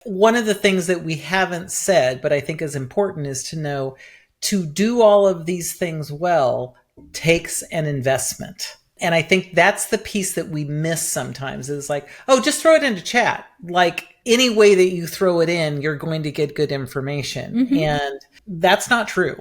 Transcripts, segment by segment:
One of the things that we haven't said, but I think is important, is to know to do all of these things well takes an investment. And I think that's the piece that we miss sometimes is like, oh, just throw it into chat. Like any way that you throw it in, you're going to get good information. Mm-hmm. And that's not true.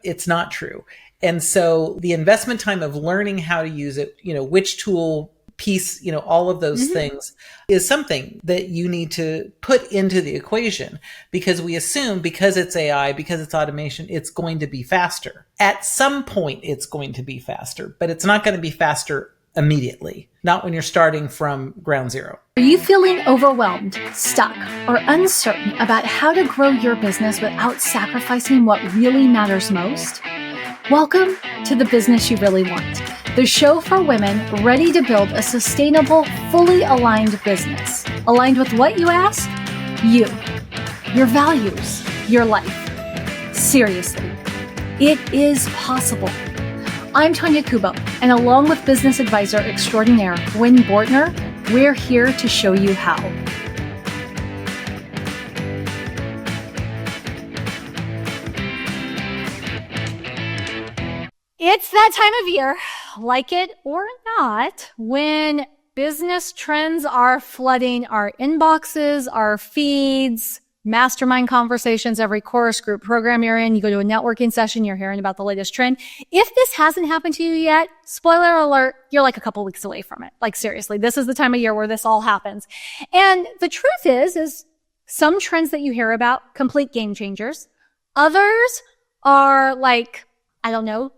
It's not true. And so the investment time of learning how to use it, which tool piece, all of those things is something that you need to put into the equation, because we assume because it's AI, because it's automation, it's going to be faster. At some point, it's going to be faster, but it's not going to be faster immediately. Not when you're starting from ground zero. Are you feeling overwhelmed, stuck, or uncertain about how to grow your business without sacrificing what really matters most? Welcome to The Business You Really Want, the show for women ready to build a sustainable, fully aligned business. Aligned with what, you ask? You, your values, your life. Seriously, it is possible. I'm Tonya Kubo, and along with business advisor extraordinaire Gwen Bortner, we're here to show you how. It's that time of year, like it or not, when business trends are flooding our inboxes, our feeds, mastermind conversations, every course, group program you're in. You go to a networking session, you're hearing about the latest trend. If this hasn't happened to you yet, spoiler alert, you're like a couple weeks away from it. Like seriously, this is the time of year where this all happens. And the truth is some trends that you hear about, complete game changers. Others are like, I don't know,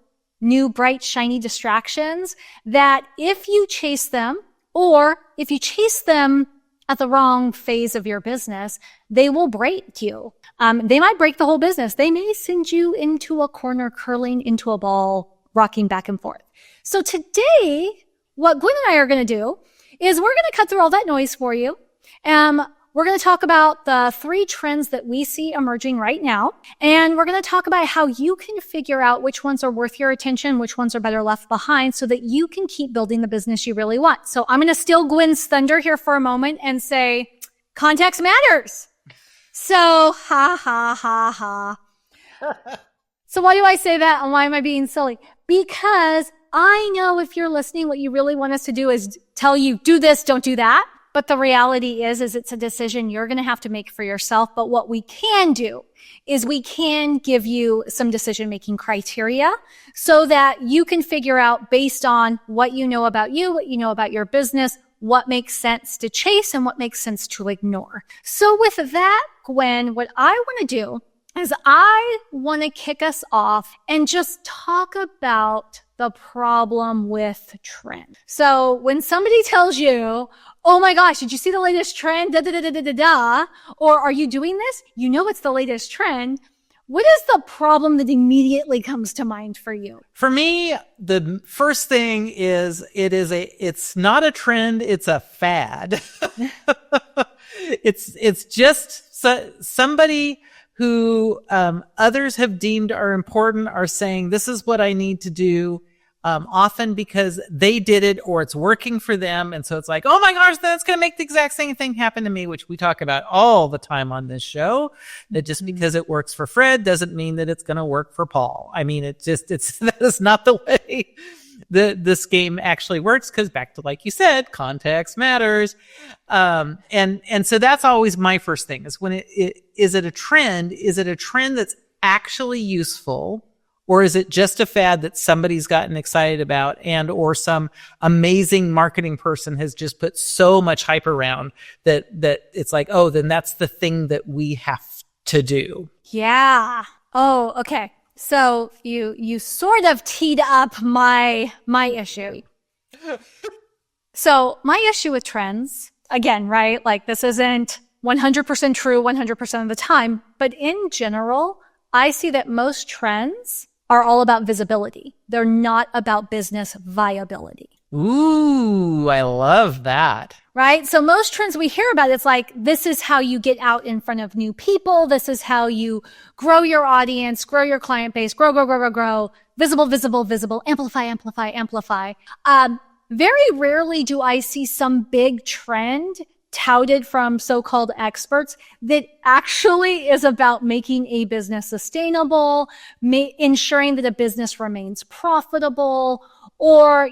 new, bright, shiny distractions that if you chase them, or if you chase them at the wrong phase of your business, they will break you. They might break the whole business. They may send you into a corner, curling into a ball, rocking back and forth. So today, what Gwen and I are going to do is we're going to cut through all that noise for you. We're going to talk about the 3 trends that we see emerging right now. And we're going to talk about how you can figure out which ones are worth your attention, which ones are better left behind, so that you can keep building the business you really want. So I'm going to steal Gwen's thunder here for a moment and say, context matters. So, ha. So why do I say that, and why am I being silly? Because I know if you're listening, what you really want us to do is tell you, do this, don't do that. But the reality is it's a decision you're going to have to make for yourself. But what we can do is we can give you some decision-making criteria so that you can figure out, based on what you know about you, what you know about your business, what makes sense to chase and what makes sense to ignore. So with that, Gwen, what I want to do is I want to kick us off and just talk about the problem with trend. So when somebody tells you, oh my gosh, did you see the latest trend? Or are you doing this? You know it's the latest trend. What is the problem that immediately comes to mind for you? For me, the first thing is it's not a trend, it's a fad. It's just somebody who others have deemed are important are saying, this is what I need to do. Often because they did it or it's working for them. And so it's like, oh my gosh, that's going to make the exact same thing happen to me, which we talk about all the time on this show, that just because it works for Fred doesn't mean that it's going to work for Paul. I mean, that is not the way this game actually works, because back to, like you said, context matters. And so that's always my first thing is when is it a trend? Is it a trend that's actually useful? Or is it just a fad that somebody's gotten excited about, and or some amazing marketing person has just put so much hype around that it's like, oh, then that's the thing that we have to do. Yeah. Oh, okay. So you sort of teed up my issue. So my issue with trends, again, right? Like this isn't 100% true 100% of the time, but in general, I see that most trends are all about visibility. They're not about business viability. Ooh, I love that. Right? So most trends we hear about, it's like, this is how you get out in front of new people. This is how you grow your audience, grow your client base, grow. Visible, amplify. Very rarely do I see some big trend touted from so-called experts that actually is about making a business sustainable, ensuring that a business remains profitable, or,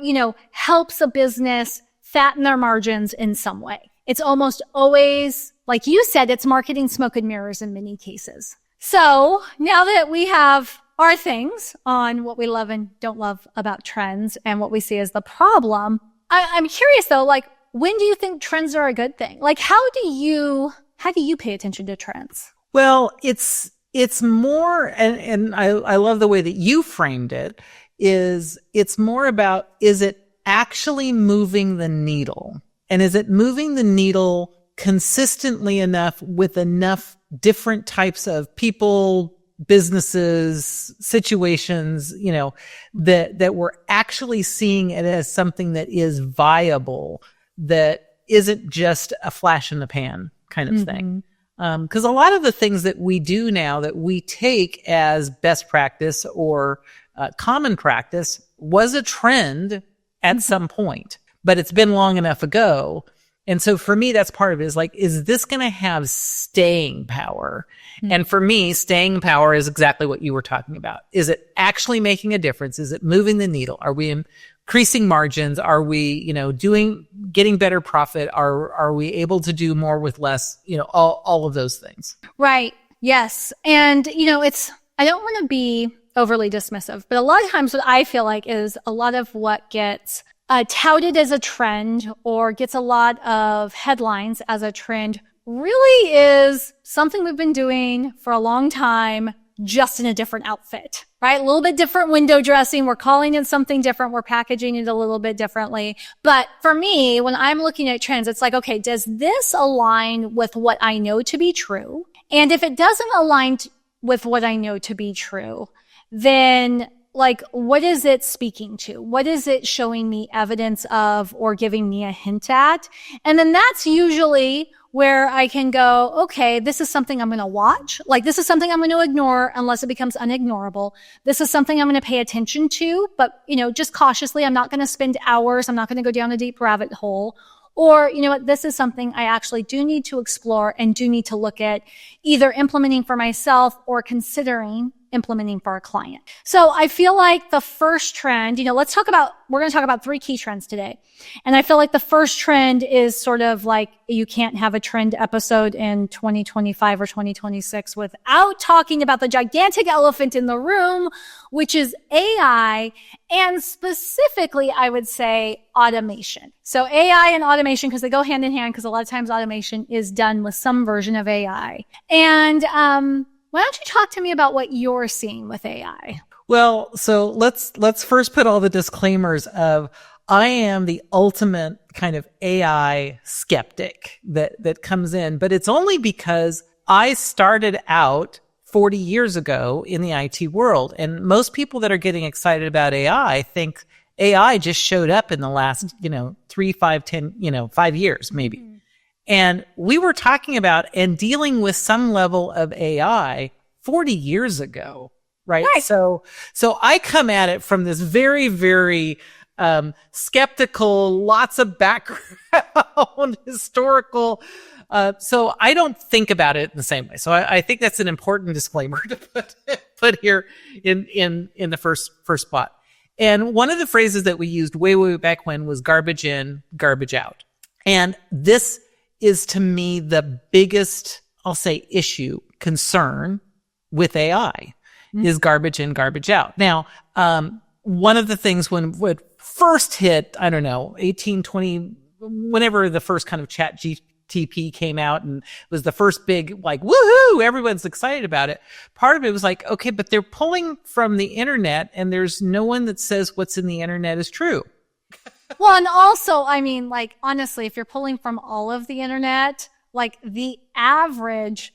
helps a business fatten their margins in some way. It's almost always, like you said, it's marketing smoke and mirrors in many cases. So now that we have our things on what we love and don't love about trends and what we see as the problem, I'm curious though, like, when do you think trends are a good thing? Like, how do you pay attention to trends? Well, it's more, and I love the way that you framed it, it's more about, is it actually moving the needle? And is it moving the needle consistently enough with enough different types of people, businesses, situations, that we're actually seeing it as something that is viable, that isn't just a flash in the pan kind of thing. Because a lot of the things that we do now that we take as best practice or common practice was a trend at some point, but it's been long enough ago. And so for me, that's part of it, is like, is this going to have staying power? And for me, staying power is exactly what you were talking about. Is it actually making a difference? Is it moving the needle? Are we increasing margins? Are we, getting better profit? Are we able to do more with less? All of those things. Right. Yes. And, I don't want to be overly dismissive, but a lot of times what I feel like is a lot of what gets touted as a trend or gets a lot of headlines as a trend really is something we've been doing for a long time, just in a different outfit, right? A little bit different window dressing. We're calling it something different. We're packaging it a little bit differently. But for me, when I'm looking at trends, it's like, okay, does this align with what I know to be true? And if it doesn't align with what I know to be true, then like, what is it speaking to? What is it showing me evidence of or giving me a hint at? And then that's usually where I can go, okay, this is something I'm going to watch. Like, this is something I'm going to ignore unless it becomes unignorable. This is something I'm going to pay attention to, but, just cautiously. I'm not going to spend hours. I'm not going to go down a deep rabbit hole. Or, what, this is something I actually do need to explore and do need to look at either implementing for myself or considering implementing for a client. So I feel like the first trend, we're going to talk about 3 key trends today. And I feel like the first trend is sort of like, you can't have a trend episode in 2025 or 2026 without talking about the gigantic elephant in the room, which is AI, and specifically, I would say automation. So AI and automation, because they go hand in hand, because a lot of times automation is done with some version of AI. And, why don't you talk to me about what you're seeing with AI? Well, so let's first put all the disclaimers of, I am the ultimate kind of AI skeptic that comes in, but it's only because I started out 40 years ago in the IT world. And most people that are getting excited about AI think AI just showed up in the last, 3, 5, 10, 5 years, maybe. And we were talking about and dealing with some level of AI 40 years ago, right? So I come at it from this very, very skeptical, lots of background, historical. So I don't think about it in the same way. So I think that's an important disclaimer to put here in the first spot. And one of the phrases that we used way back when was garbage in, garbage out. And this is, to me, the biggest, I'll say, issue, concern with AI is garbage in, garbage out. Now, one of the things when it first hit, I don't know, 18, 20, whenever the first kind of chat GTP came out and was the first big, like, woohoo, everyone's excited about it. Part of it was like, okay, but they're pulling from the internet and there's no one that says what's in the internet is true. Well, and also, I mean, like, honestly, if you're pulling from all of the internet, like the average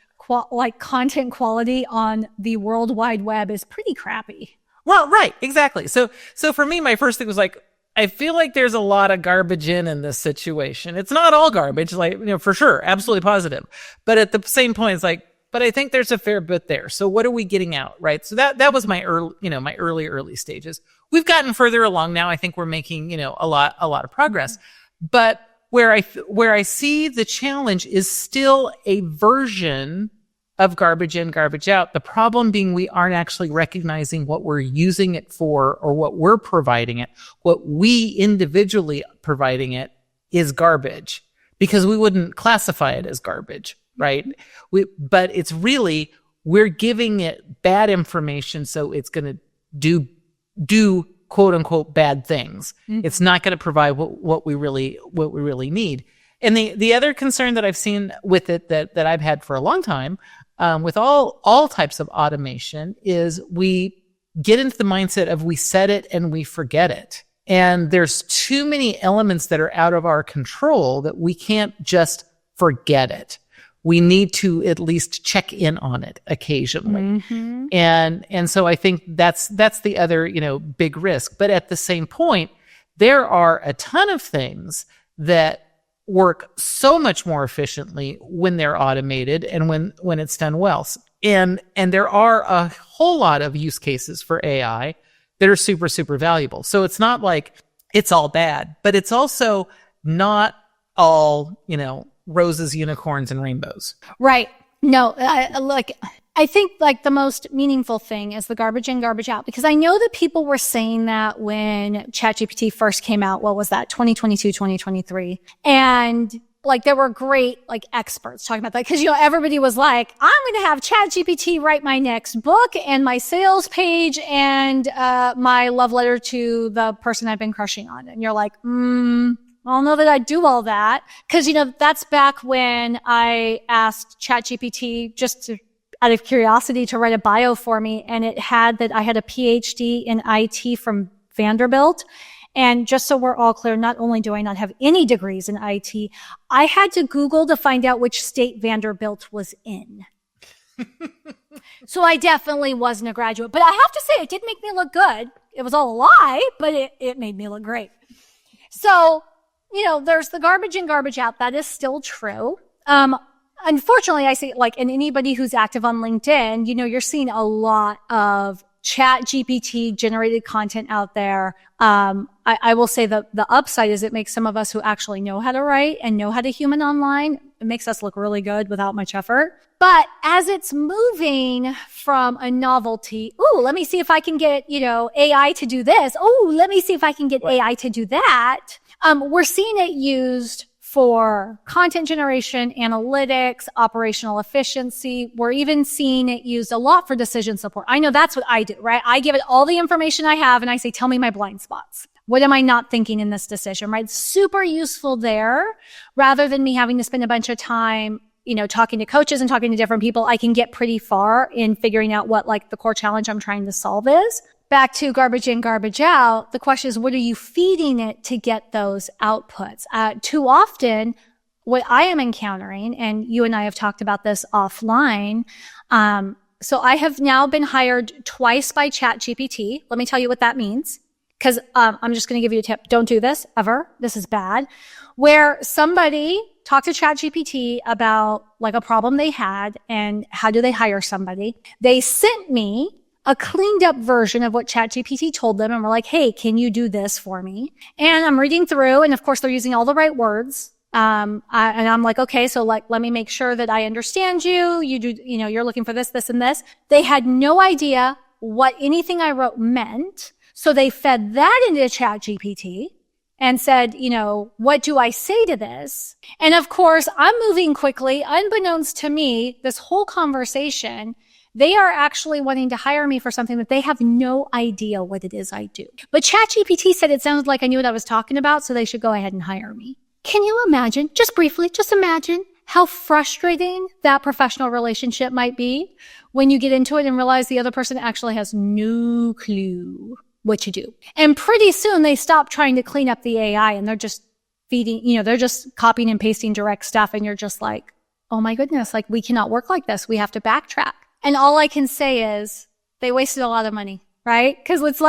content quality on the World Wide Web is pretty crappy. Well, right. Exactly. So for me, my first thing was like, I feel like there's a lot of garbage in this situation. It's not all garbage, like, for sure. Absolutely positive. But at the same point, it's like, but I think there's a fair bit there. So what are we getting out? Right. So that was my early stages. We've gotten further along now. I think we're making, a lot of progress. But where I see the challenge is still a version of garbage in, garbage out. The problem being we aren't actually recognizing what we're using it for or what we're providing it. What we individually providing it is garbage because we wouldn't classify it as garbage, right? But it's really, we're giving it bad information, so it's going to do quote unquote bad things. Mm-hmm. It's not going to provide what we really need. And the other concern that I've seen with it that I've had for a long time, with all types of automation, is we get into the mindset of we set it and we forget it. And there's too many elements that are out of our control that we can't just forget it. We need to at least check in on it occasionally. Mm-hmm. And so I think that's the other, big risk. But at the same point, there are a ton of things that work so much more efficiently when they're automated and when it's done well. And there are a whole lot of use cases for AI that are super, super valuable. So it's not like it's all bad, but it's also not all, roses, unicorns, and rainbows. Right. No, I think like the most meaningful thing is the garbage in, garbage out, because I know that people were saying that when ChatGPT first came out. What was that? 2022, 2023. And like there were great like experts talking about that because, everybody was like, I'm going to have ChatGPT write my next book and my sales page and my love letter to the person I've been crushing on. And you're like, I don't know that I'd do all that. Cause that's back when I asked ChatGPT just out of curiosity to write a bio for me. And it had that I had a PhD in IT from Vanderbilt. And just so we're all clear, not only do I not have any degrees in IT, I had to Google to find out which state Vanderbilt was in. So I definitely wasn't a graduate, but I have to say it did make me look good. It was all a lie, but it made me look great. So, there's the garbage in, garbage out. That is still true. Unfortunately, I see and anybody who's active on LinkedIn, you're seeing a lot of ChatGPT generated content out there. I will say the upside is it makes some of us who actually know how to write and know how to human online, it makes us look really good without much effort. But as it's moving from a novelty, let me see if I can get, AI to do this. Let me see if I can get AI to do that. We're seeing it used for content generation, analytics, operational efficiency. We're even seeing it used a lot for decision support. I know that's what I do, right? I give it all the information I have and I say, tell me my blind spots. What am I not thinking in this decision, right? Super useful there rather than me having to spend a bunch of time, talking to coaches and talking to different people. I can get pretty far in figuring out what the core challenge I'm trying to solve is. Back to garbage in, garbage out. The question is, what are you feeding it to get those outputs? Too often, what I am encountering, and you and I have talked about this offline. So I have now been hired twice by ChatGPT. Let me tell you what that means. Because I'm just going to give you a tip. Don't do this ever. This is bad. Where somebody talked to ChatGPT about a problem they had and how do they hire somebody. They sent me a cleaned up version of what ChatGPT told them and were like, hey, can you do this for me? And I'm reading through, and of course they're using all the right words. And I'm like, okay, so let me make sure that I understand you. You do, you're looking for this, this, and this. They had no idea what anything I wrote meant. So they fed that into ChatGPT and said, what do I say to this? And of course, I'm moving quickly. Unbeknownst to me, this whole conversation, they are actually wanting to hire me for something that they have no idea what it is I do. But ChatGPT said it sounded like I knew what I was talking about, so they should go ahead and hire me. Can you imagine, just briefly, just imagine how frustrating that professional relationship might be when you get into it and realize the other person actually has no clue what to do. And pretty soon they stop trying to clean up the AI and they're just feeding, they're just copying and pasting direct stuff. And you're just like, oh my goodness, we cannot work like this. We have to backtrack. And all I can say is they wasted a lot of money, right? Because it's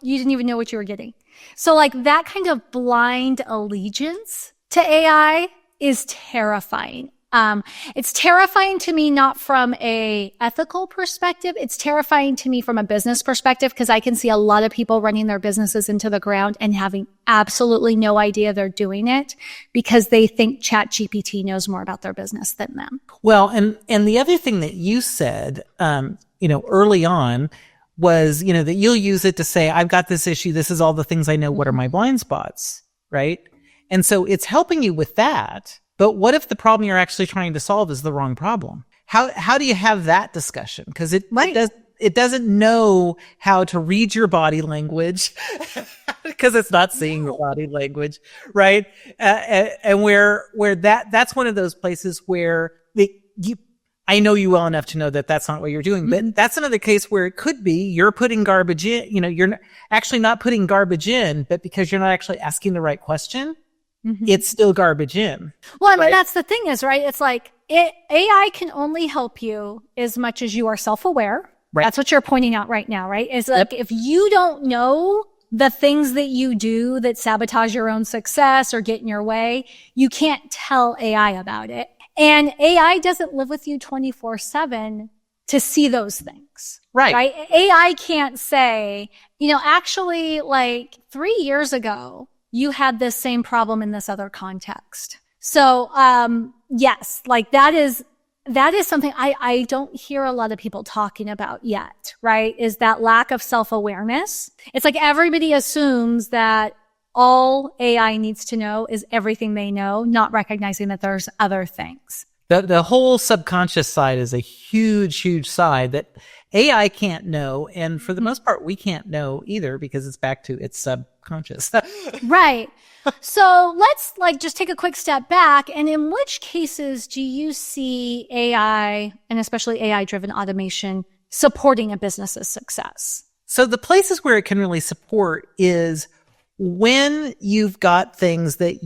you didn't even know what you were getting. So that kind of blind allegiance to AI is terrifying. It's terrifying to me, not from a ethical perspective. It's terrifying to me from a business perspective, because I can see a lot of people running their businesses into the ground and having absolutely no idea they're doing it because they think ChatGPT knows more about their business than them. Well, and the other thing that you said, early on was, that you'll use it to say, I've got this issue. This is all the things I know. What are my blind spots? Right. And so it's helping you with that. But what if the problem you're actually trying to solve is the wrong problem? How do you have that discussion? Because it doesn't know how to read your body language because it's not seeing your body language, right? And where that's one of those places where I know you well enough to know that that's not what you're doing, but that's another case where it could be you're putting garbage in. You're actually not putting garbage in, but because you're not actually asking the right question. It's still garbage in. Well, I mean, that's the thing is, right? It's like AI can only help you as much as you are self-aware. Right. That's what you're pointing out right now, right? Is like, if you don't know the things that you do that sabotage your own success or get in your way, you can't tell AI about it. And AI doesn't live with you 24/7 to see those things. Right? AI can't say, actually, like 3 years ago, you had this same problem in this other context. So, yes, like that is something I don't hear a lot of people talking about yet, right? Is that lack of self-awareness. It's like everybody assumes that all AI needs to know is everything they know, not recognizing that there's other things. The whole subconscious side is a huge, huge side that AI can't know. And for the most part, we can't know either because it's back to its subconscious. Right. So let's just take a quick step back. And in which cases do you see AI, and especially AI-driven automation, supporting a business's success? So the places where it can really support is when you've got things that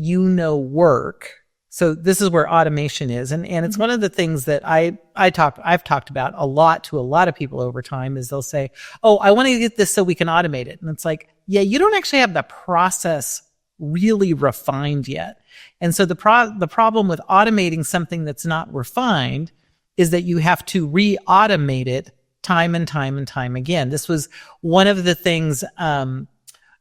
work. So this is where automation is. And it's one of the things that I've talked about a lot to a lot of people over time is they'll say, oh, I want to get this so we can automate it. And it's like, yeah, you don't actually have the process really refined yet. And so the problem with automating something that's not refined is that you have to re-automate it time and time and time again. This was one of the things,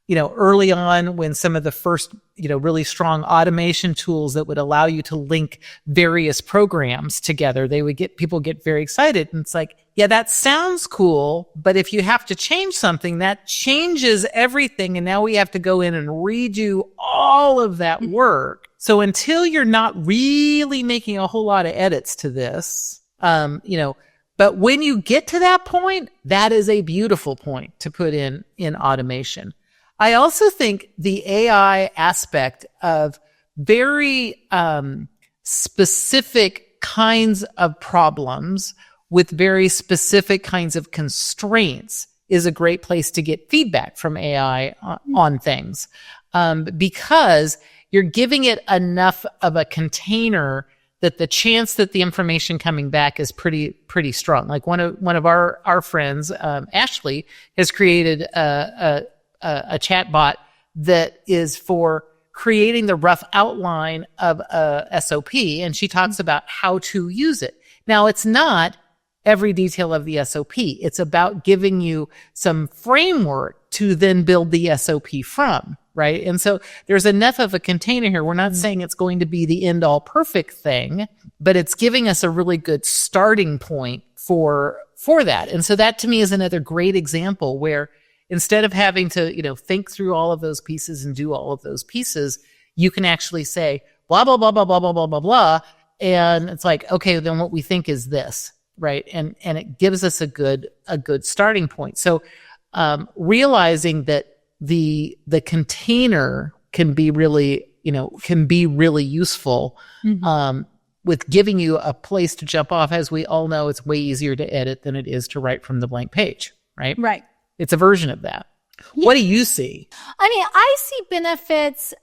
early on when some of the first, really strong automation tools that would allow you to link various programs together, people get very excited. And it's like, yeah, that sounds cool. But if you have to change something, that changes everything. And now we have to go in and redo all of that work. So until you're not really making a whole lot of edits to this, but when you get to that point, that is a beautiful point to put in automation. I also think the AI aspect of very specific kinds of problems with very specific kinds of constraints is a great place to get feedback from AI on things, because you're giving it enough of a container that the chance that the information coming back is pretty strong. Like one of our friends, Ashley, has created a chat bot that is for creating the rough outline of a SOP, and she talks about how to use it. Now, it's not every detail of the SOP. It's about giving you some framework to then build the SOP from, right? And so there's enough of a container here. We're not saying it's going to be the end-all perfect thing, but it's giving us a really good starting point for that. And so that to me is another great example where instead of having to, think through all of those pieces and do all of those pieces, you can actually say blah, blah, blah, blah, blah, blah, blah, blah, blah. And it's like, okay, then what we think is this, right? And it gives us a good starting point. So, realizing that the container can be really useful, with giving you a place to jump off. As we all know, it's way easier to edit than it is to write from the blank page, right? Right. It's a version of that. Yeah. What do you see? I mean, I see benefits.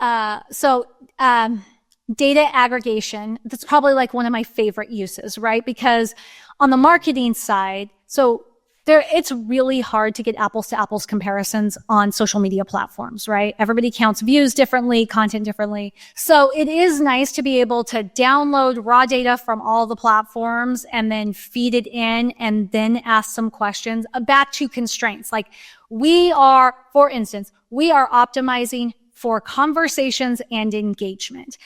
Data aggregation, that's probably like one of my favorite uses, right? Because on the marketing side, so It's really hard to get apples to apples comparisons on social media platforms, right? Everybody counts views differently, content differently. So it is nice to be able to download raw data from all the platforms and then feed it in and then ask some questions back to constraints. Like for instance, we are optimizing for conversations and engagement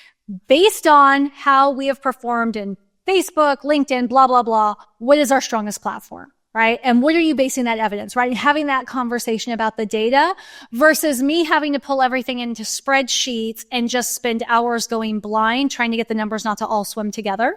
based on how we have performed in Facebook, LinkedIn, blah, blah, blah. What is our strongest platform? Right? And what are you basing that evidence, right? And having that conversation about the data versus me having to pull everything into spreadsheets and just spend hours going blind trying to get the numbers not to all swim together.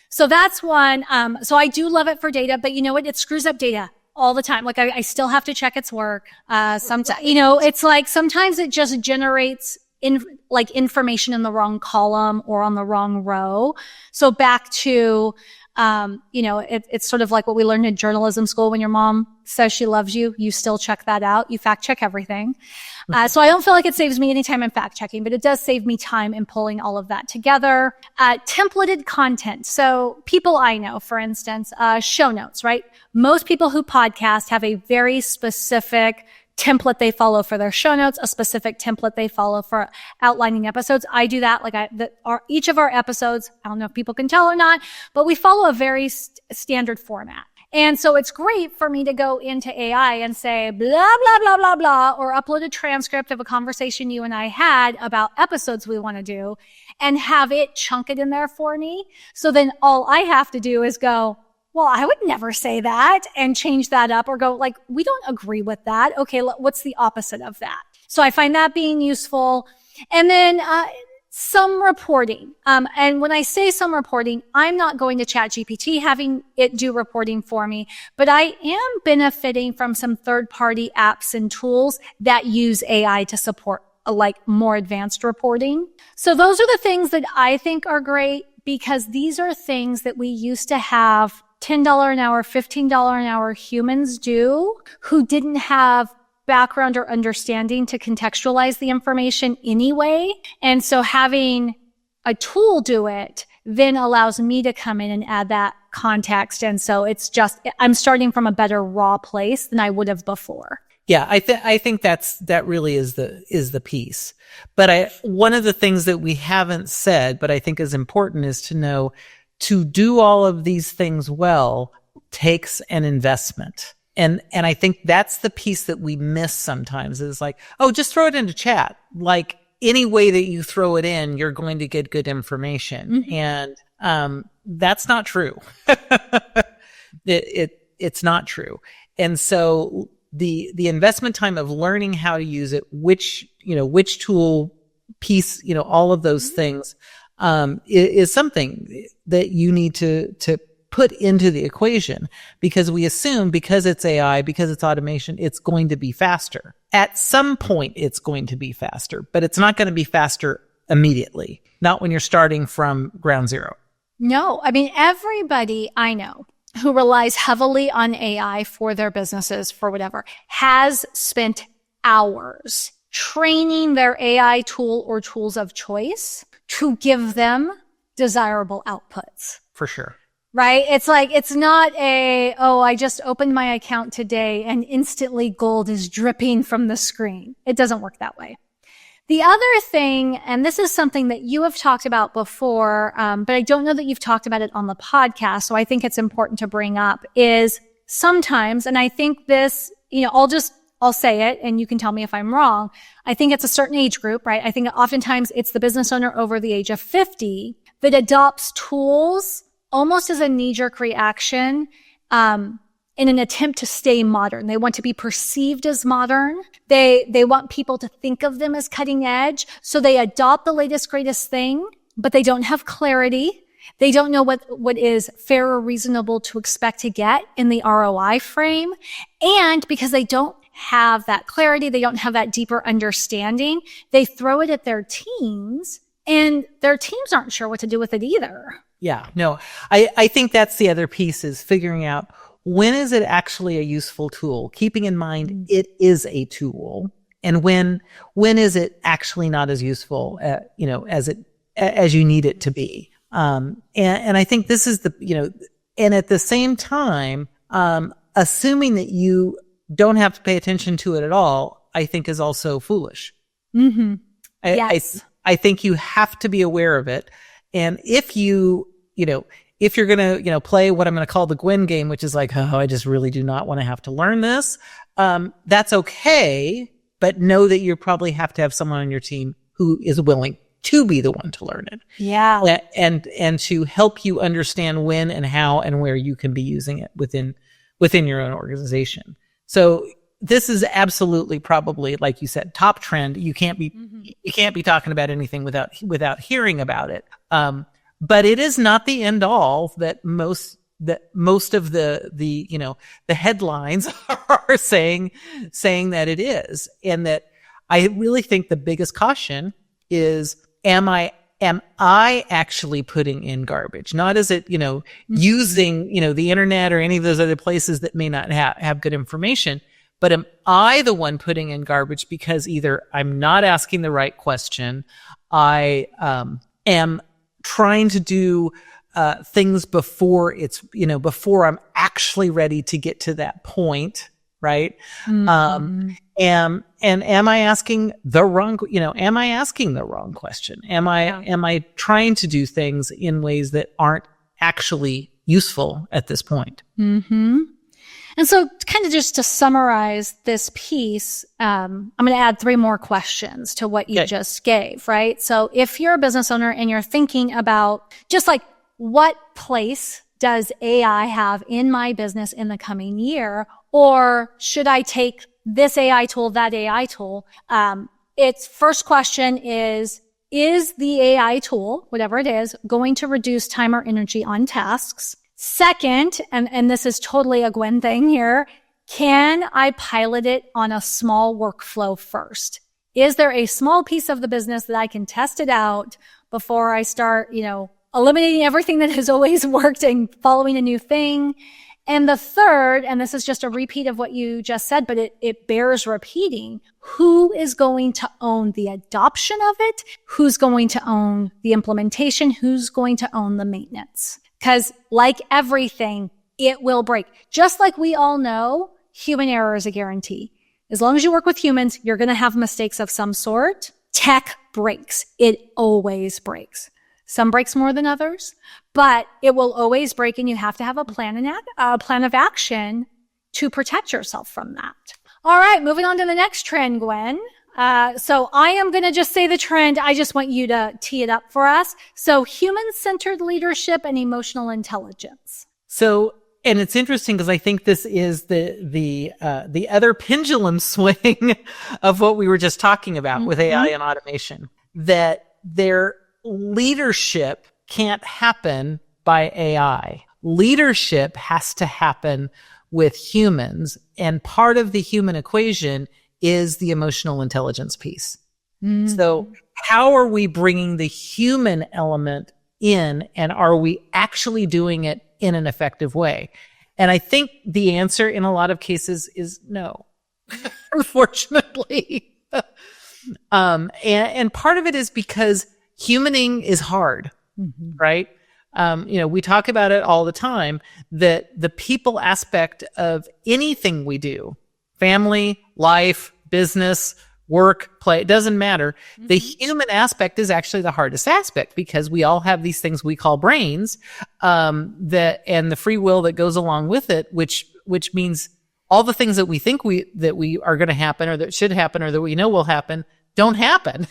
So that's one. So I do love it for data, but you know what? It screws up data all the time. Like I still have to check its work. Sometimes, it's like sometimes it just generates information in the wrong column or on the wrong row. So back to, it's sort of like what we learned in journalism school. When your mom says she loves you, you still check that out. You fact check everything. So I don't feel like it saves me any time in fact checking, but it does save me time in pulling all of that together. Templated content. So people I know, for instance, show notes, right? Most people who podcast have a very specific template they follow for their show notes, a specific template they follow for outlining episodes. I do that. Each of our episodes, I don't know if people can tell or not, but we follow a very standard format. And so it's great for me to go into AI and say blah, blah, blah, blah, blah, or upload a transcript of a conversation you and I had about episodes we want to do and have it chunk it in there for me. So then all I have to do is go, well, I would never say that and change that up or go like, we don't agree with that. Okay, what's the opposite of that? So I find that being useful. And then some reporting. And when I say some reporting, I'm not going to ChatGPT having it do reporting for me, but I am benefiting from some third-party apps and tools that use AI to support more advanced reporting. So those are the things that I think are great because these are things that we used to have $10 an hour, $15 an hour humans do who didn't have background or understanding to contextualize the information anyway. And so having a tool do it then allows me to come in and add that context. And so I'm starting from a better raw place than I would have before. Yeah, I think that really is the piece. But one of the things that we haven't said, but I think is important is to know to do all of these things well takes an investment. And I think that's the piece that we miss sometimes is like, oh, just throw it into chat. Like any way that you throw it in, you're going to get good information. Mm-hmm. And that's not true. It's not true. And so the investment time of learning how to use it, which tool piece, all of those things, is something that you need to put into the equation because we assume because it's AI, because it's automation, it's going to be faster. At some point, it's going to be faster, but it's not going to be faster immediately. Not when you're starting from ground zero. No, I mean, everybody I know who relies heavily on AI for their businesses, for whatever, has spent hours training their AI tool or tools of choice to give them desirable outputs. For sure. Right? It's like, it's not I just opened my account today and instantly gold is dripping from the screen. It doesn't work that way. The other thing, and this is something that you have talked about before, but I don't know that you've talked about it on the podcast, so I think it's important to bring up, is sometimes, and I think this, I'll say it, and you can tell me if I'm wrong. I think it's a certain age group, right? I think oftentimes it's the business owner over the age of 50 that adopts tools almost as a knee-jerk reaction, in an attempt to stay modern. They want to be perceived as modern. They want people to think of them as cutting edge. So they adopt the latest, greatest thing, but they don't have clarity. They don't know what is fair or reasonable to expect to get in the ROI frame. And because they don't have that clarity, they don't have that deeper understanding, they throw it at their teams and their teams aren't sure what to do with it either. Yeah, no, I think that's the other piece is figuring out when is it actually a useful tool, keeping in mind it is a tool, and when is it actually not as useful, as you need it to be. And I think this is and at the same time, assuming that you don't have to pay attention to it at all, I think is also foolish. Mm-hmm. Yes. I think you have to be aware of it. And if you're going to, play what I'm going to call the Gwen game, which is like, oh, I just really do not want to have to learn this. That's okay. But know that you probably have to have someone on your team who is willing to be the one to learn it. Yeah. And to help you understand when and how and where you can be using it within your own organization. So this is absolutely probably, like you said, top trend. You can't be talking about anything without hearing about it. But it is not the end all that most of the headlines are saying that it is. And that I really think the biggest caution is, am I actually putting in garbage? Not is it, using, the internet or any of those other places that may not have good information, but am I the one putting in garbage because either I'm not asking the right question, I am trying to do things before before I'm actually ready to get to that point, right? Mm-hmm. And am I asking the wrong question? Am I trying to do things in ways that aren't actually useful at this point? Mm-hmm. And so kind of just to summarize this piece, I'm going to add 3 more questions to what you just gave, right? So if you're a business owner and you're thinking about just like, what place does AI have in my business in the coming year? Or should I take this AI tool, that AI tool? Its first question is the AI tool, whatever it is, going to reduce time or energy on tasks? Second, and this is totally a Gwen thing here, can I pilot it on a small workflow first? Is there a small piece of the business that I can test it out before I start, eliminating everything that has always worked and following a new thing? And the third, and this is just a repeat of what you just said, but it bears repeating, who is going to own the adoption of it? Who's going to own the implementation? Who's going to own the maintenance? Because like everything, it will break. Just like we all know, human error is a guarantee. As long as you work with humans, you're going to have mistakes of some sort. Tech breaks. It always breaks. Some breaks more than others, but it will always break, and you have to have a plan of action to protect yourself from that. All right, moving on to the next trend, Gwen. So I am going to just say the trend. I just want you to tee it up for us. So human-centered leadership and emotional intelligence. So, and it's interesting because I think this is the other pendulum swing of what we were just talking about with AI and automation, that their leadership can't happen by AI. Leadership has to happen with humans. And part of the human equation is the emotional intelligence piece. Mm-hmm. So how are we bringing the human element in, and are we actually doing it in an effective way? And I think the answer in a lot of cases is no, unfortunately. And part of it is because humaning is hard, right? We talk about it all the time, that the people aspect of anything we do, family, life, business, work, play, it doesn't matter. Mm-hmm. The human aspect is actually the hardest aspect, because we all have these things we call brains, and the free will that goes along with it, which means all the things that we think that we are going to happen, or that should happen, or that we know will happen, don't happen.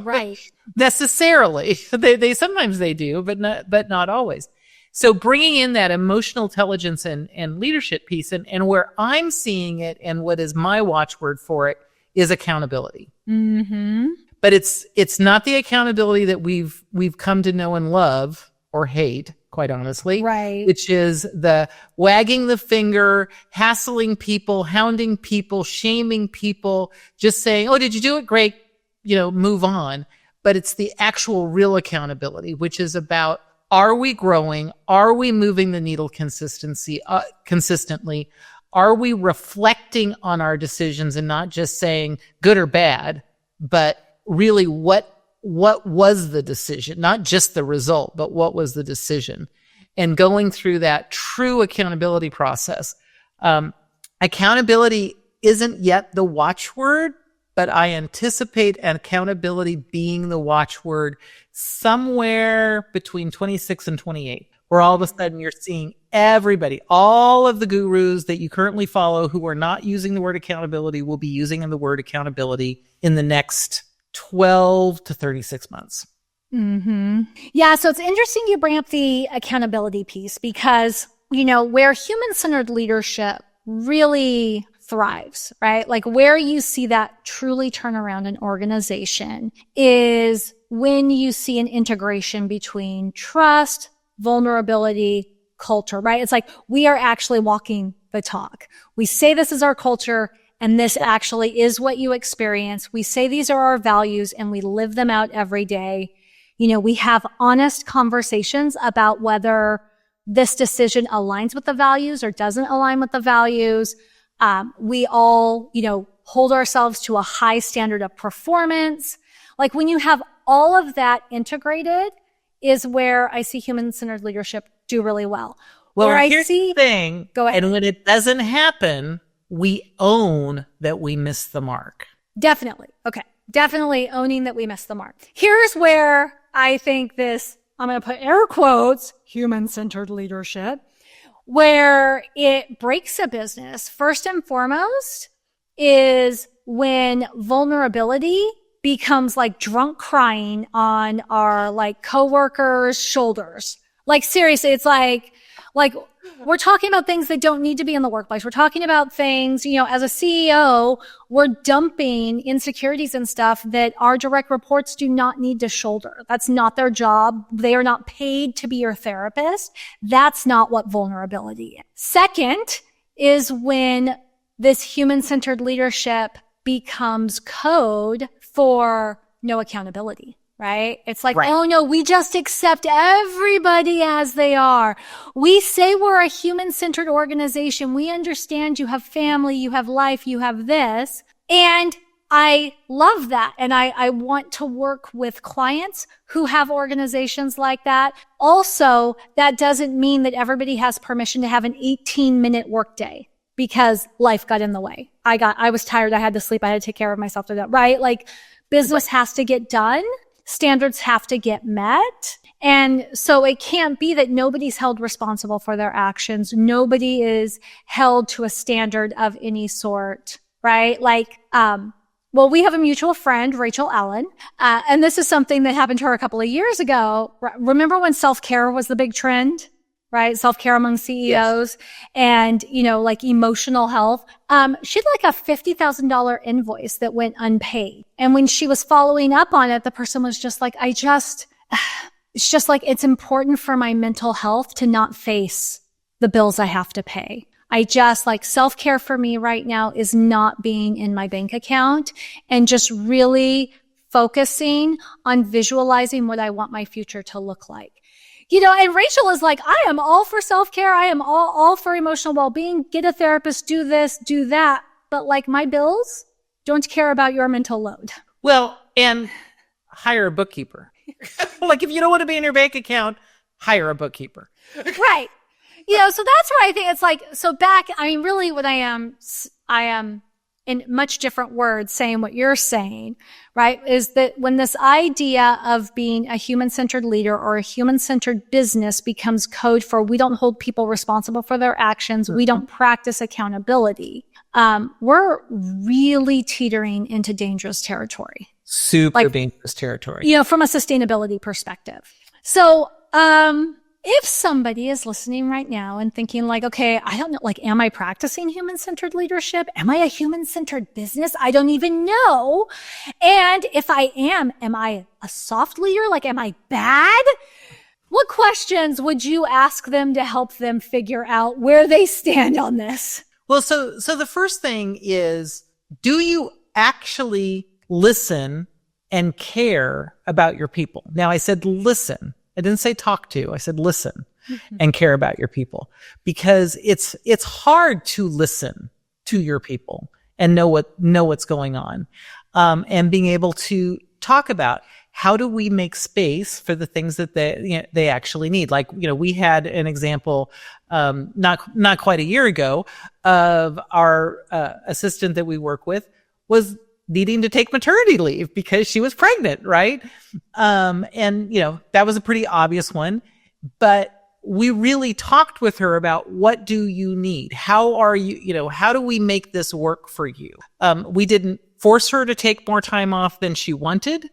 Right. Necessarily. They sometimes they do, but not always. So bringing in that emotional intelligence and leadership piece, and where I'm seeing it, and what is my watchword for it, is accountability. Mm-hmm. But it's not the accountability that we've come to know and love, or hate, quite honestly. Right. Which is the wagging the finger, hassling people, hounding people, shaming people, just saying, "Oh, did you do it? Great. Move on." But it's the actual real accountability, which is about, are we growing? Are we moving the needle consistently? Are we reflecting on our decisions and not just saying good or bad, but really what was the decision? Not just the result, but what was the decision? And going through that true accountability process. Accountability isn't yet the watchword, but I anticipate accountability being the watchword somewhere between 26 and 28, where all of a sudden you're seeing everybody, all of the gurus that you currently follow who are not using the word accountability will be using the word accountability in the next 12 to 36 months. Mm-hmm. Yeah. So it's interesting you bring up the accountability piece because, you know, where human-centered leadership really thrives, right? Like where you see that truly turn around an organization is when you see an integration between trust, vulnerability, culture, right? It's like we are actually walking the talk. We say this is our culture and this actually is what you experience. We say these are our values and we live them out every day. You know, we have honest conversations about whether this decision aligns with the values or doesn't align with the values. We all, you know, hold ourselves to a high standard of performance. Like when you have all of that integrated is where I see human-centered leadership do really well. Well, where here's the thing. Go ahead. And when it doesn't happen, we own that we missed the mark. Definitely. Okay. Definitely owning that we missed the mark. Here's where I think this, I'm going to put air quotes, human-centered leadership, where it breaks a business, first and foremost, is when vulnerability becomes like drunk crying on our like coworkers' shoulders. Like seriously, it's like we're talking about things that don't need to be in the workplace. We're talking about things, you know, as a CEO, we're dumping insecurities and stuff that our direct reports do not need to shoulder. That's not their job. They are not paid to be your therapist. That's not what vulnerability is. Second is when this human-centered leadership becomes code for no accountability. Right? It's like, right. Oh no, we just accept everybody as they are. We say we're a human-centered organization. We understand you have family, you have life, you have this. And I love that. And I want to work with clients who have organizations like that. Also, that doesn't mean that everybody has permission to have an 18-minute workday because life got in the way. I was tired. I had to sleep. I had to take care of myself to that, right? Like business has to get done. Standards have to get met. And so it can't be that nobody's held responsible for their actions. Nobody is held to a standard of any sort, right? Like, well, we have a mutual friend, Rachel Allen, and this is something that happened to her a couple of years ago. Remember when self-care was the big trend? Right? Self-care among CEOs. Yes. And, you know, like emotional health. She had like a $50,000 invoice that went unpaid. And when she was following up on it, the person was just like, it's just like, it's important for my mental health to not face the bills I have to pay. I just like self-care for me right now is not being in my bank account and just really focusing on visualizing what I want my future to look like. You know, and Rachel is like, I am all for self-care. I am all for emotional well-being. Get a therapist, do this, do that. But like my bills don't care about your mental load. Well, and hire a bookkeeper. Like if you don't want to be in your bank account, hire a bookkeeper. Right. You know, so that's where I think it's like, so back, I mean, really what I am in much different words saying what you're saying, right, is that when this idea of being a human-centered leader or a human-centered business becomes code for we don't hold people responsible for their actions, we don't practice accountability, we're really teetering into dangerous territory. Super dangerous territory. You know, from a sustainability perspective. So, if somebody is listening right now and thinking like, okay, I don't know, like, am I practicing human-centered leadership? Am I a human-centered business? I don't even know. And if I am I a soft leader? Like, am I bad? What questions would you ask them to help them figure out where they stand on this? Well, so the first thing is, do you actually listen and care about your people? Now, I said listen. I didn't say talk to. I said listen and care about your people, because it's hard to listen to your people and know what's going on, and being able to talk about, how do we make space for the things that they actually need? Like, we had an example, not quite a year ago, of our assistant that we work with was needing to take maternity leave because she was pregnant, right? And that was a pretty obvious one, but we really talked with her about, what do you need? How are you, how do we make this work for you? We didn't force her to take more time off than she wanted,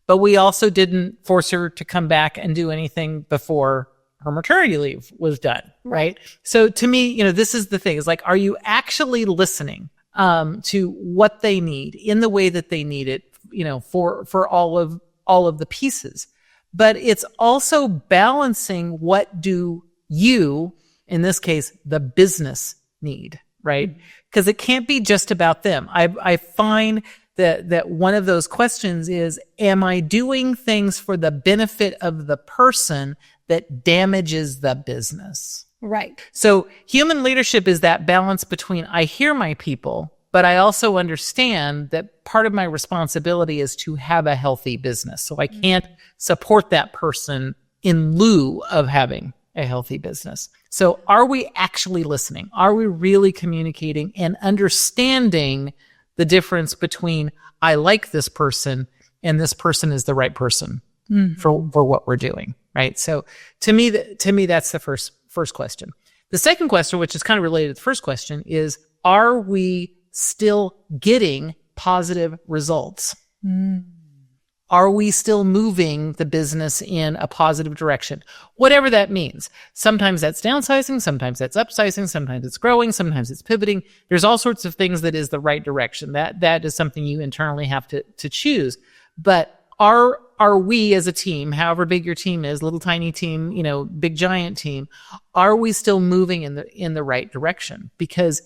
but we also didn't force her to come back and do anything before her maternity leave was done, right? So to me, this is the thing, is like, are you actually listening to what they need in the way that they need it, for all of the pieces? But it's also balancing, what do you, in this case, the business, need, right? Because it can't be just about them. I find that one of those questions is, am I doing things for the benefit of the person that damages the business? Right. So human leadership is that balance between, I hear my people, but I also understand that part of my responsibility is to have a healthy business. So I can't support that person in lieu of having a healthy business. So are we actually listening? Are we really communicating and understanding the difference between, I like this person and this person is the right person for what we're doing, right? So to me, that's the first question. The second question, which is kind of related to the first question, is, are we still getting positive results? Are we still moving the business in a positive direction? Whatever that means. Sometimes that's downsizing, sometimes that's upsizing, sometimes it's growing, sometimes it's pivoting. There's all sorts of things that is the right direction. That is something you internally have to choose. But are we as a team, however big your team is, little tiny team, big giant team, are we still moving in the right direction? Because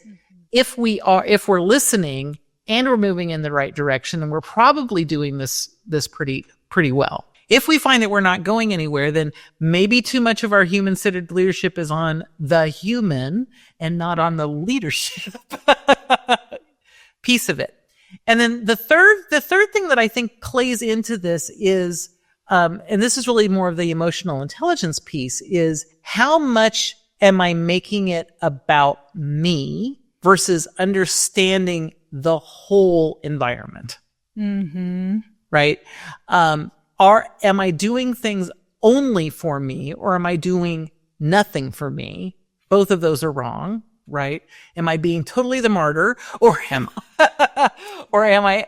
if we're listening and we're moving in the right direction, then we're probably doing this pretty well. If we find that we're not going anywhere, then maybe too much of our human-centered leadership is on the human and not on the leadership piece of it. And then the third thing that I think plays into this is, and this is really more of the emotional intelligence piece, is how much am I making it about me versus understanding the whole environment? Right? Am I doing things only for me, or am I doing nothing for me? Both of those are wrong, right? Am I being totally the martyr, or am I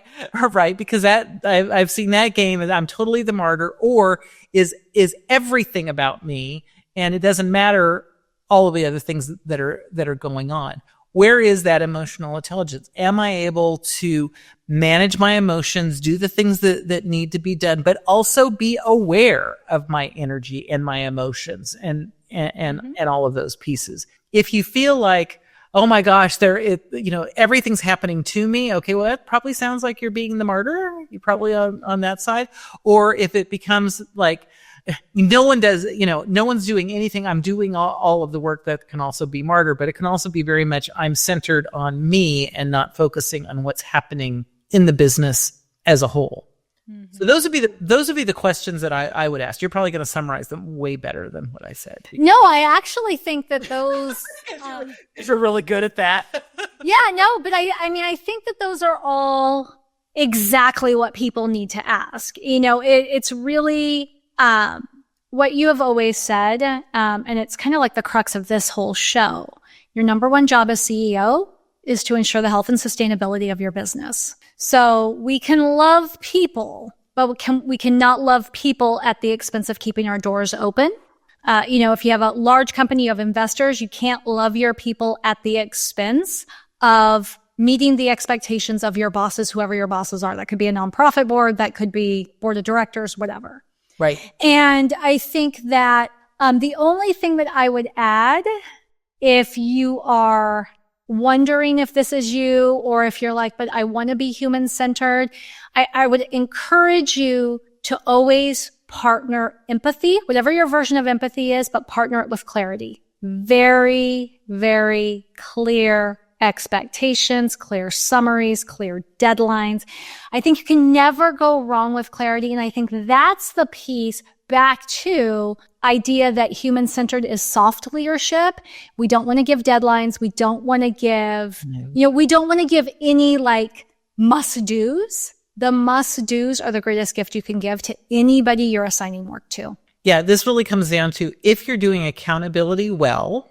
right? Because I've seen that game, and I'm totally the martyr, or is everything about me, and it doesn't matter all of the other things that are going on. Where is that emotional intelligence? Am I able to manage my emotions, do the things that need to be done, but also be aware of my energy and my emotions and all of those pieces? If you feel like, oh my gosh, everything's happening to me. Okay, well, that probably sounds like you're being the martyr. You're probably on that side. Or if it becomes like, no one's doing anything, I'm doing all of the work, that can also be martyr, but it can also be very much, I'm centered on me and not focusing on what's happening in the business as a whole. So those would be the questions that I would ask. You're probably going to summarize them way better than what I said. No, I actually think that those... You're really good at that. Yeah, no, but I think that those are all exactly what people need to ask. It's really... what you have always said, and it's kind of like the crux of this whole show. Your number one job as CEO is to ensure the health and sustainability of your business. So we can love people, but we cannot love people at the expense of keeping our doors open. If you have a large company of investors, you can't love your people at the expense of meeting the expectations of your bosses, whoever your bosses are. That could be a nonprofit board, that could be board of directors, whatever. Right. And I think that the only thing that I would add, if you are wondering if this is you, or if you're like, but I want to be human-centered, I would encourage you to always partner empathy, whatever your version of empathy is, but partner it with clarity. Very, very clear expectations, clear summaries, clear deadlines. I think you can never go wrong with clarity. And I think that's the piece back to idea that human-centered is soft leadership. We don't want to give deadlines. We don't want to give, we don't want to give any like must-dos. The must-dos are the greatest gift you can give to anybody you're assigning work to. Yeah, this really comes down to if you're doing accountability well,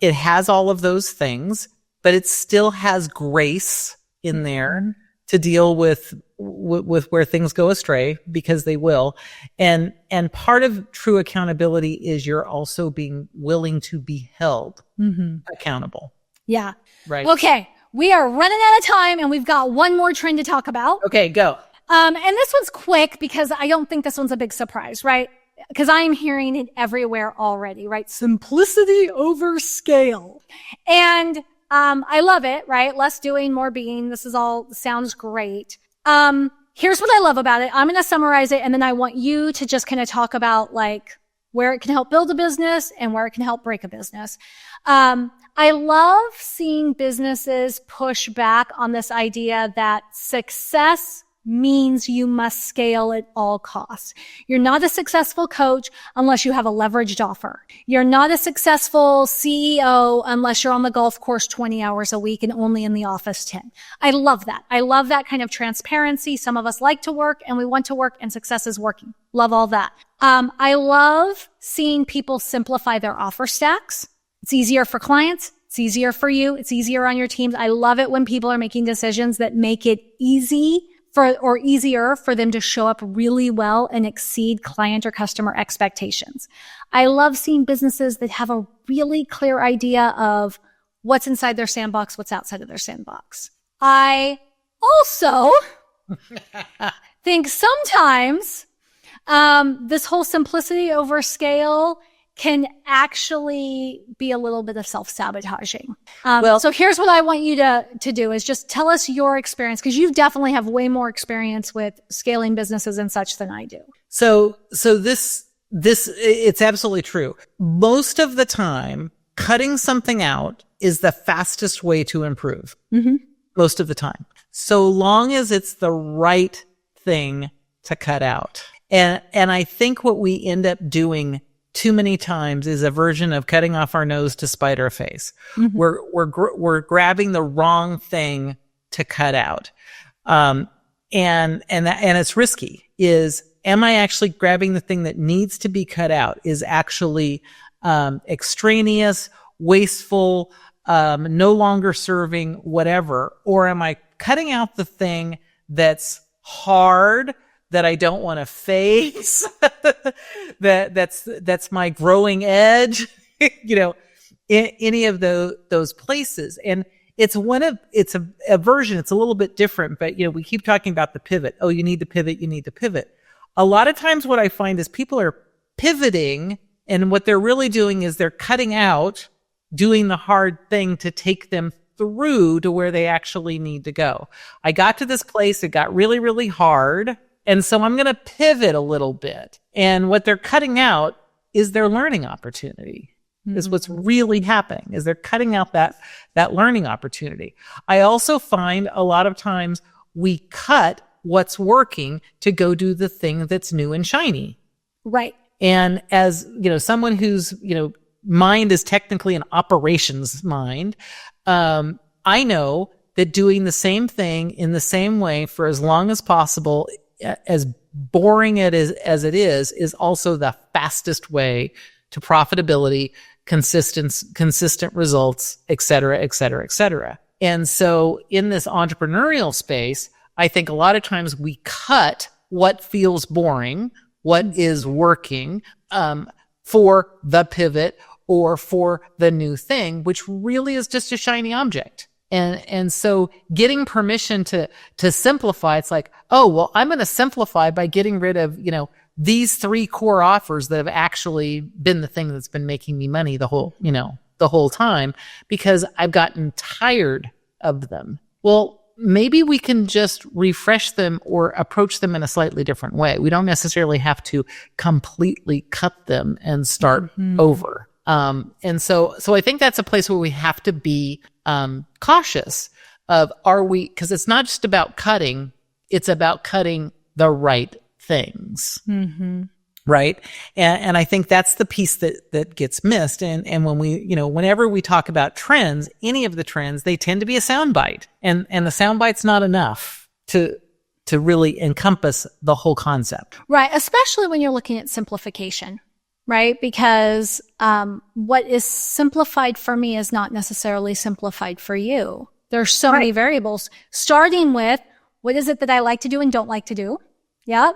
it has all of those things, but it still has grace in there to deal with where things go astray, because they will. And part of true accountability is you're also being willing to be held accountable. Yeah. Right. Okay. We are running out of time and we've got one more trend to talk about. Okay, go. And this one's quick because I don't think this one's a big surprise, right? Because I'm hearing it everywhere already, right? Simplicity over scale. And I love it, right? Less doing, more being. This is all sounds great. Here's what I love about it. I'm going to summarize it, and then I want you to just kind of talk about like where it can help build a business and where it can help break a business. I love seeing businesses push back on this idea that success means you must scale at all costs. You're not a successful coach unless you have a leveraged offer. You're not a successful CEO unless you're on the golf course 20 hours a week and only in the office 10. I love that. I love that kind of transparency. Some of us like to work and we want to work, and success is working. Love all that. I love seeing people simplify their offer stacks. It's easier for clients. It's easier for you. It's easier on your teams. I love it when people are making decisions that make it easier for them to show up really well and exceed client or customer expectations. I love seeing businesses that have a really clear idea of what's inside their sandbox, what's outside of their sandbox. I also think sometimes this whole simplicity over scale can actually be a little bit of self-sabotaging. So here's what I want you to do is just tell us your experience, because you definitely have way more experience with scaling businesses and such than I do. So this, it's absolutely true. Most of the time, cutting something out is the fastest way to improve. Most of the time. So long as it's the right thing to cut out. And I think what we end up doing too many times is a version of cutting off our nose to spite our face. We're grabbing the wrong thing to cut out. And it's risky. Am I actually grabbing the thing that needs to be cut out? Is actually, extraneous, wasteful, no longer serving, whatever? Or am I cutting out the thing that's hard, that I don't want to face, that's my growing edge, any of those places. And it's a version, it's a little bit different, but we keep talking about the pivot. Oh, you need to pivot. A lot of times what I find is people are pivoting, and what they're really doing is they're cutting out, doing the hard thing to take them through to where they actually need to go. I got to this place, it got really, really hard. And so I'm going to pivot a little bit. And what they're cutting out is their learning opportunity. Is what's really happening, is they're cutting out that learning opportunity. I also find a lot of times we cut what's working to go do the thing that's new and shiny. Right. And as, someone whose, mind is technically an operations mind, I know that doing the same thing in the same way for as long as possible, as boring as it is also the fastest way to profitability, consistent results, et cetera, et cetera, et cetera. And so in this entrepreneurial space, I think a lot of times we cut what feels boring, what is working, for the pivot or for the new thing, which really is just a shiny object. And so getting permission to simplify, it's like, oh, well, I'm going to simplify by getting rid of, these 3 core offers that have actually been the thing that's been making me money the whole time, because I've gotten tired of them. Well, maybe we can just refresh them or approach them in a slightly different way. We don't necessarily have to completely cut them and start over. And so I think that's a place where we have to be cautious of, because it's not just about cutting, it's about cutting the right things. Mm-hmm. Right. And I think that's the piece that gets missed. And when whenever we talk about trends, any of the trends, they tend to be a soundbite, and the soundbite's not enough to really encompass the whole concept. Right. Especially when you're looking at simplification, right? Because, what is simplified for me is not necessarily simplified for you. There's so many variables, starting with what is it that I like to do and don't like to do? Yeah.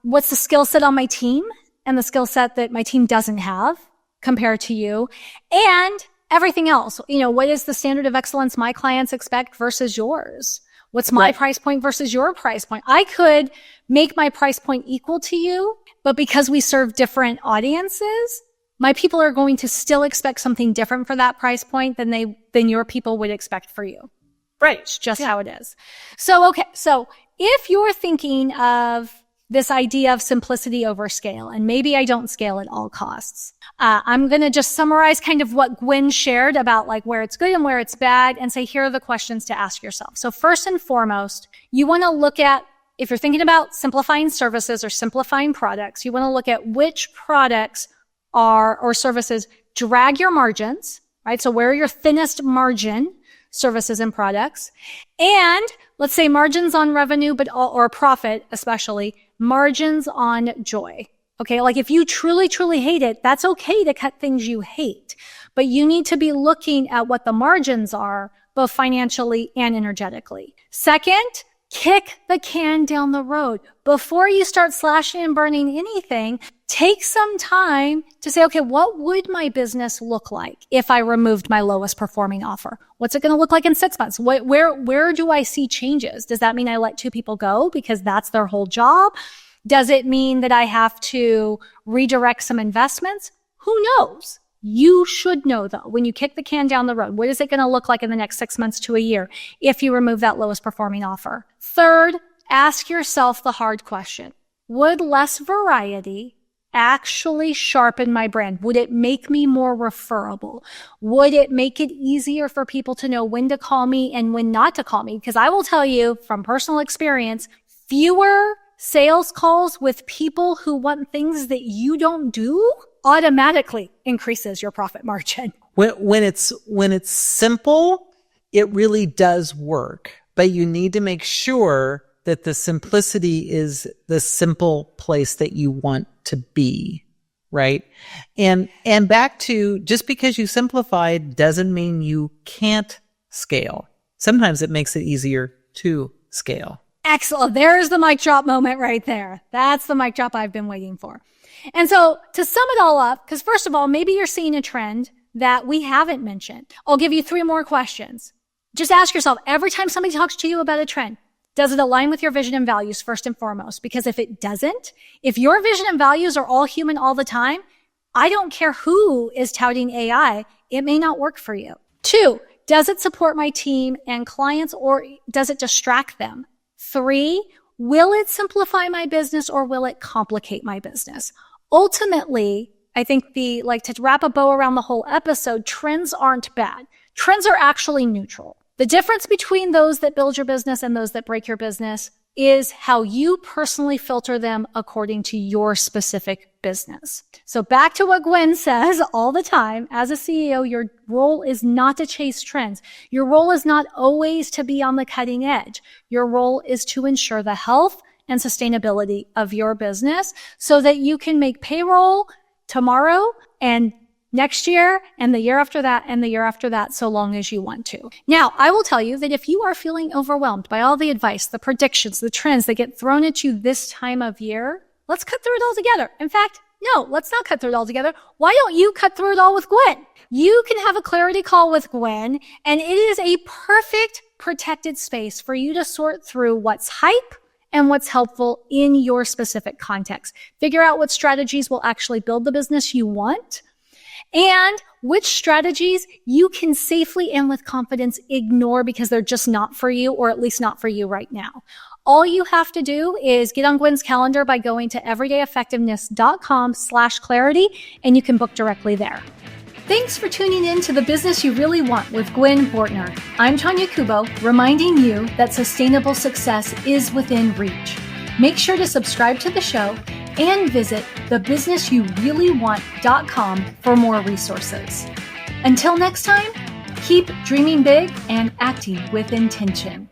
What's the skill set on my team and the skill set that my team doesn't have compared to you, and everything else? What is the standard of excellence my clients expect versus yours? What's my price point versus your price point? I could make my price point equal to you, but because we serve different audiences, my people are going to still expect something different for that price point than your people would expect for you. Right. It's just how it is. So if you're thinking of this idea of simplicity over scale, and maybe I don't scale at all costs, I'm going to just summarize kind of what Gwen shared about like where it's good and where it's bad, and say, here are the questions to ask yourself. So first and foremost, you want to look at, if you're thinking about simplifying services or simplifying products, you want to look at which products or services drag your margins, right? So where are your thinnest margin services and products? And let's say margins on revenue, or profit, especially margins on joy. Okay. Like if you truly, truly hate it, that's okay to cut things you hate, but you need to be looking at what the margins are, both financially and energetically. Second, kick the can down the road. Before you start slashing and burning anything, take some time to say, okay, what would my business look like if I removed my lowest performing offer? What's it going to look like in 6 months? Where do I see changes? Does that mean I let 2 people go because that's their whole job? Does it mean that I have to redirect some investments? Who knows? You should know though, when you kick the can down the road, what is it going to look like in the next 6 months to a year if you remove that lowest performing offer? Third, ask yourself the hard question. Would less variety actually sharpen my brand? Would it make me more referable? Would it make it easier for people to know when to call me and when not to call me? Because I will tell you from personal experience, fewer sales calls with people who want things that you don't do automatically increases your profit margin. When it's simple, it really does work, but you need to make sure that the simplicity is the simple place that you want to be, right? And back to, just because you simplified doesn't mean you can't scale. Sometimes it makes it easier to scale. Excellent. There's the mic drop moment right there. That's the mic drop I've been waiting for. And so to sum it all up, because first of all, maybe you're seeing a trend that we haven't mentioned. I'll give you 3 more questions. Just ask yourself, every time somebody talks to you about a trend, does it align with your vision and values first and foremost? Because if it doesn't, if your vision and values are all human all the time, I don't care who is touting AI, it may not work for you. 2, does it support my team and clients, or does it distract them? 3, will it simplify my business or will it complicate my business? Ultimately, I think to wrap a bow around the whole episode, trends aren't bad. Trends are actually neutral. The difference between those that build your business and those that break your business is how you personally filter them according to your specific business. So back to what Gwen says all the time, as a CEO, your role is not to chase trends. Your role is not always to be on the cutting edge. Your role is to ensure the health and sustainability of your business so that you can make payroll tomorrow and next year and the year after that and the year after that, so long as you want to. Now, I will tell you that if you are feeling overwhelmed by all the advice, the predictions, the trends that get thrown at you this time of year, let's cut through it all together. In fact, no, let's not cut through it all together. Why don't you cut through it all with Gwen? You can have a clarity call with Gwen, and it is a perfect protected space for you to sort through what's hype and what's helpful in your specific context. Figure out what strategies will actually build the business you want, and which strategies you can safely and with confidence ignore because they're just not for you, or at least not for you right now. All you have to do is get on Gwen's calendar by going to everydayeffectiveness.com/clarity, and you can book directly there. Thanks for tuning in to The Business You Really Want with Gwen Bortner. I'm Tonya Kubo, reminding you that sustainable success is within reach. Make sure to subscribe to the show and visit thebusinessyoureallyWant.com for more resources. Until next time, keep dreaming big and acting with intention.